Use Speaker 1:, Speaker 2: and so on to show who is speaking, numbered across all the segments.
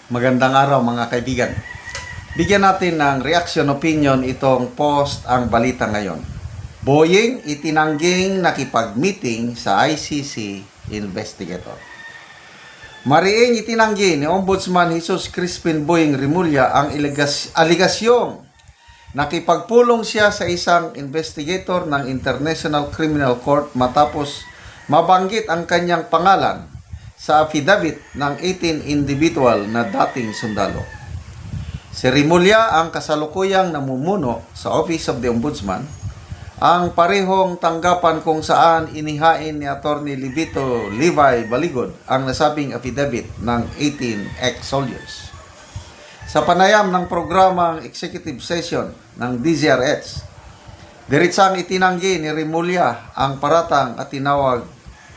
Speaker 1: Magandang araw mga kaibigan. Bigyan natin ng reaction opinion itong post ang balita ngayon. Boying itinangging nakipag-meeting sa ICC investigator. Mariing itinanggi ni Ombudsman Jesus Crispin Boying Rimulya ang aligasyong nakipagpulong siya sa isang investigator ng International Criminal Court matapos mabanggit ang kanyang pangalan sa affidavit ng 18 individual na dating sundalo. Si Rimulya ang kasalukuyang namumuno sa Office of the Ombudsman, ang parehong tanggapan kung saan inihain ni Attorney Livito Levi Baligod ang nasabing affidavit ng 18 ex-soldiers. Sa panayam ng programang executive session ng DZRH, diritsang itinanggi ni Rimulya ang paratang at tinawag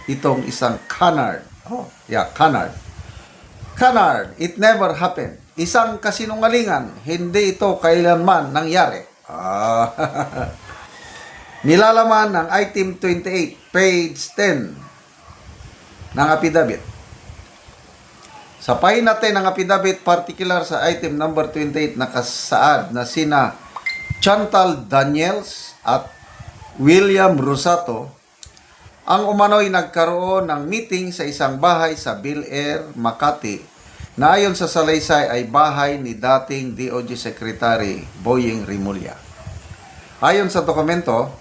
Speaker 1: itong isang canard. Canard. Canard, it never happened. Isang kasinungalingan, hindi ito kailanman nangyari. Nilalaman ng item 28, page 10 ng affidavit. Sa pahinate ng affidavit, particular sa item number 28, nakasaad na sina Chantal Daniels at William Rosato ang umano'y nagkaroon ng meeting sa isang bahay sa Bel Air, Makati, na ayon sa salaysay ay bahay ni dating DOJ Secretary Boying Rimulya. Ayon sa dokumento,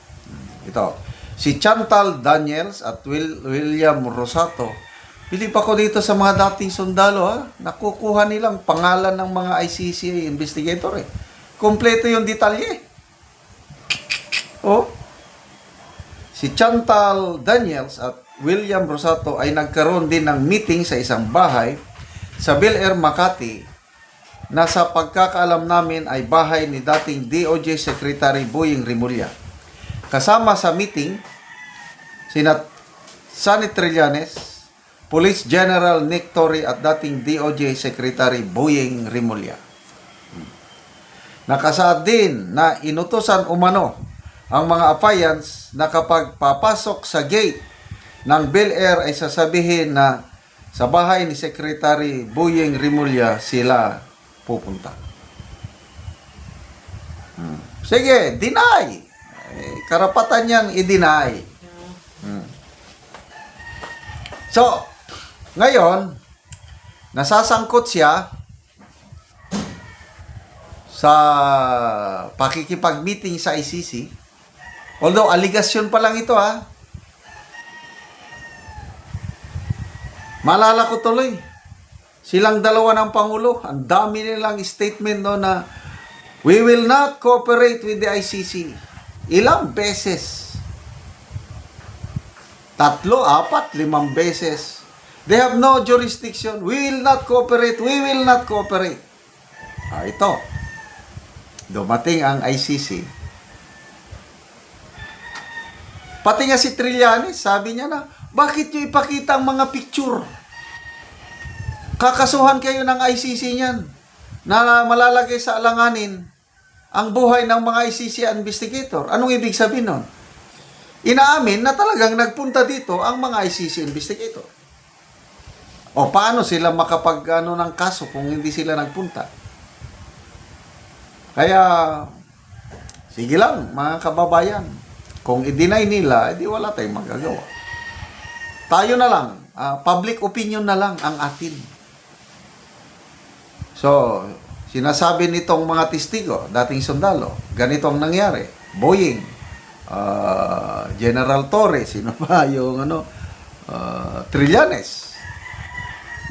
Speaker 1: ito, si Chantal Daniels at William Rosato, bilib ako dito sa mga dating sundalo, nakukuha nilang pangalan ng mga ICC investigator. Kompleto yung detalye. Si Chantal Daniels at William Rosato ay nagkaroon din ng meeting sa isang bahay sa Bel Air, Makati, na sa pagkakaalam namin ay bahay ni dating DOJ Secretary Boying Rimulya. Kasama sa meeting, sina Sonny Trillanes, Police General Nick Torre at dating DOJ Secretary Boying Rimulya. Nakasaad din na inutusan umano ang mga appliance na kapag papasok sa gate ng Bel Air ay sasabihin na sa bahay ni Secretary Boying Rimulya sila pupunta. Sige, deny. Karapatan niyang i-deny. So, ngayon, nasasangkot siya sa pakikipag-meeting sa ICC. Although, aligasyon pa lang ito, Maalala ko tuloy, silang dalawa ng Pangulo, ang dami nilang statement no na we will not cooperate with the ICC. Ilang beses? 3, 4, 5 beses. They have no jurisdiction. We will not cooperate. We will not cooperate. Ito. Dumating ang ICC. Pati nga si Trillanes, sabi niya na, bakit nyo ipakita ang mga picture? Kakasuhan kayo ng ICC niyan na malalagay sa alanganin ang buhay ng mga ICC investigator. Anong ibig sabihin nun? Inaamin na talagang nagpunta dito ang mga ICC investigator. O paano sila makapag-ano ng kaso kung hindi sila nagpunta? Kaya, sige lang mga kababayan. Kung i-deny nila, edi wala tayong magagawa. Tayo na lang, public opinion na lang ang atin. So, sinasabi nitong mga testigo, dating sundalo, ganito ang nangyari. Boying, General Torre, sino ba yung Trillanes.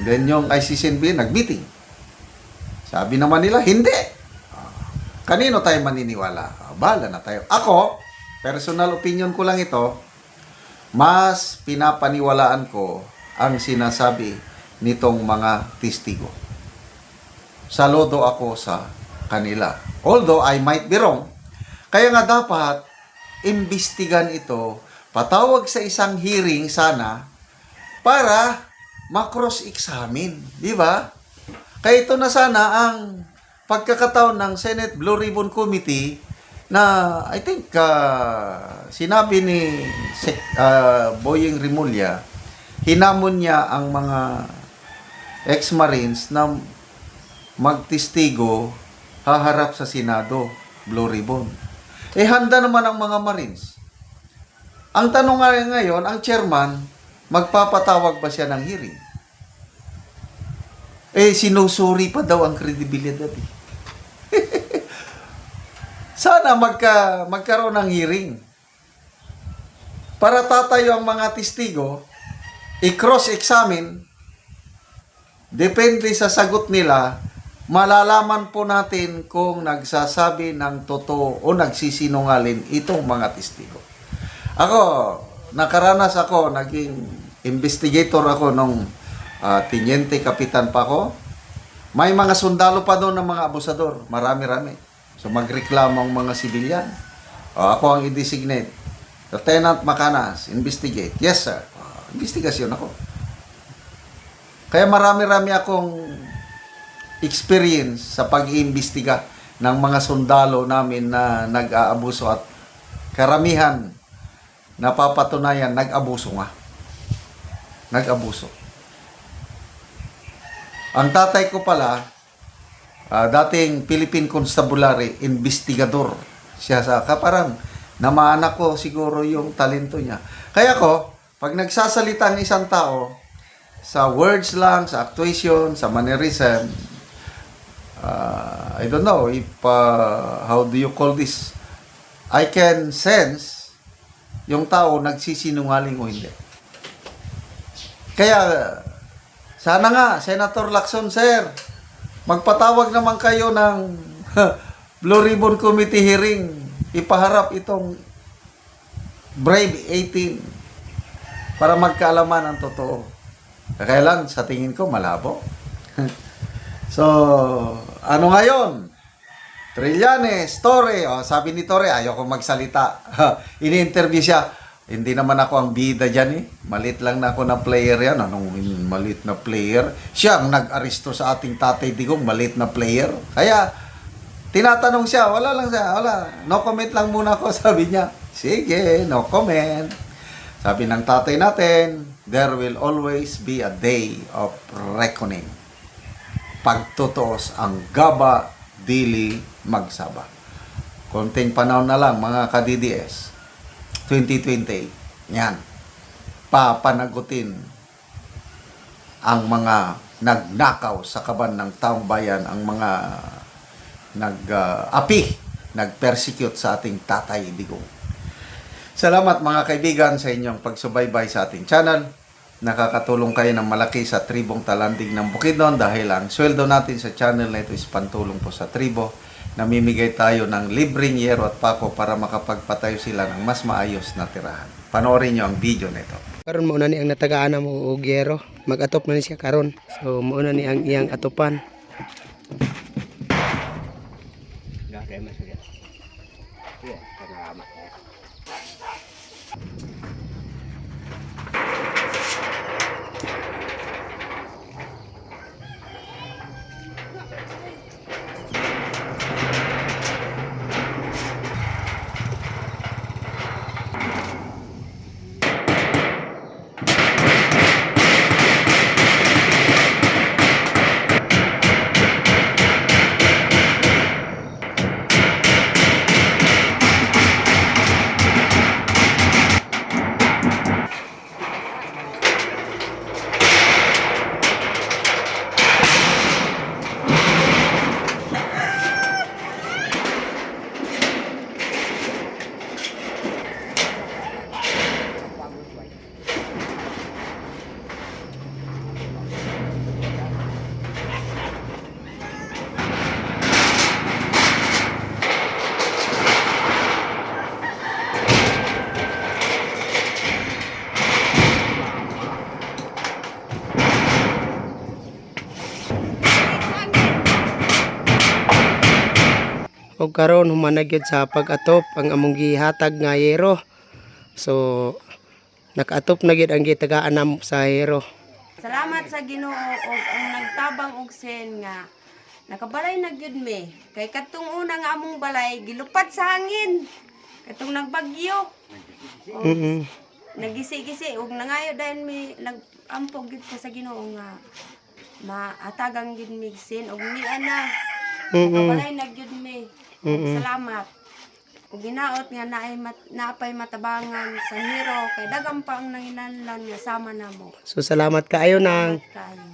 Speaker 1: Then yung ICCNB nag-meeting. Sabi naman nila, hindi. Kanino tayo maniniwala? Bahala na tayo. Ako, personal opinion ko lang ito, mas pinapaniwalaan ko ang sinasabi nitong mga testigo. Saludo ako sa kanila. Although I might be wrong, kaya nga dapat imbestigan ito, patawag sa isang hearing sana para ma-cross-examine, di ba? Kaya ito na sana ang pagkakataon ng Senate Blue Ribbon Committee na I think sinabi ni Boying Rimulya, hinamon niya ang mga ex-Marines na magtistigo, haharap sa Senado, Blue Ribbon. Handa naman ang mga Marines. Ang tanong nga ngayon, ang chairman, magpapatawag ba siya ng hearing? Sinusuri pa daw ang kredibilidad. Sana magkaroon ng hearing. Para tatayo ang mga testigo, i-cross-examine, depende sa sagot nila, malalaman po natin kung nagsasabi ng totoo o nagsisinungaling itong mga testigo. Ako, nakaranas ako, naging investigator ako nung tiniente kapitan pa ako. May mga sundalo pa doon ng mga abusador, marami-rami. So magreklamo ang mga sibilyan. Ako ang i-designate. Lieutenant Macanas, investigate. Yes, sir. Investigasyon ako. Kaya marami-rami akong experience sa pag-iimbestiga ng mga sundalo namin na nag-aabuso at karamihan napapatunayan nag-abuso nga. Nag-abuso. Ang tatay ko pala, dating Philippine Constabulary, investigador. Siya parang namaanak ko siguro yung talento niya. Kaya ko, pag nagsasalita ang isang tao, sa words lang, sa actuation, sa mannerism, I don't know if, how do you call this? I can sense yung tao nagsisinungaling o hindi. Kaya, sana nga, Senator Lacson, sir, magpatawag naman kayo ng Blue Ribbon Committee hearing, ipaharap itong Brave 18 para magkaalaman ang totoo. Kaya lang, sa tingin ko, malabo. So, ano ngayon? Trillanes, Torre, sabi ni Torre, ayoko magsalita. Ini-interview siya. Hindi naman ako ang bida dyan eh. Malit lang na ako na player yan. Anong malit na player? Siya ang nag-aristo sa ating Tatay Digong, malit na player. Kaya, tinatanong siya, wala lang siya, wala. No comment lang muna ako, sabi niya. Sige, no comment. Sabi ng tatay natin, there will always be a day of reckoning. Pagtutuos ang gaba, dili magsaba. Konting panahon na lang, mga ka-DDS. 2028. Yan. Papanagutin ang mga nagnakaw sa kaban ng taong bayan, ang mga nag-persecute sa ating Tatay Digong. Salamat mga kaibigan sa inyong pagsubaybay sa ating channel. Nakakatulong kayo ng malaki sa tribong Talandig ng Bukidnon dahil ang sweldo natin sa channel na ito is pantulong po sa tribo. Namimigay tayo ng libreng yero at pako para makapagpatayo sila ng mas maayos na tirahan. Panoorin nyo ang video nito.
Speaker 2: Karon mo na ni ang natagaan mo og yero, mag-atop na ni siya karon. So mo na ni ang iyang atopan. Gagay man siya. Yeah, salamat. Og karon humanag gyud sa pag-atop ang among gihatag nga yero. So naka-atop na gyud ang gitagaan namo sa yero.
Speaker 3: Salamat sa Ginoo og ang nagtabang og sen nga nakabalay na gyud me. Kay katong una nga among balay gilupat sa hangin. Katong nagbagyo. Nagisi-gisi og nangayo dahil mi nagampog gyud ko sa Ginoo nga maatagang gyud migsin og niya na
Speaker 2: Mm.
Speaker 3: nakabalay na gyud me.
Speaker 2: Mm.
Speaker 3: Salamat. Ug ginaot nga naapay matabangan sa hero kay daghang pa ang nanginahanglan nga sama namo.
Speaker 2: So salamat kaayo nang
Speaker 3: Kayo.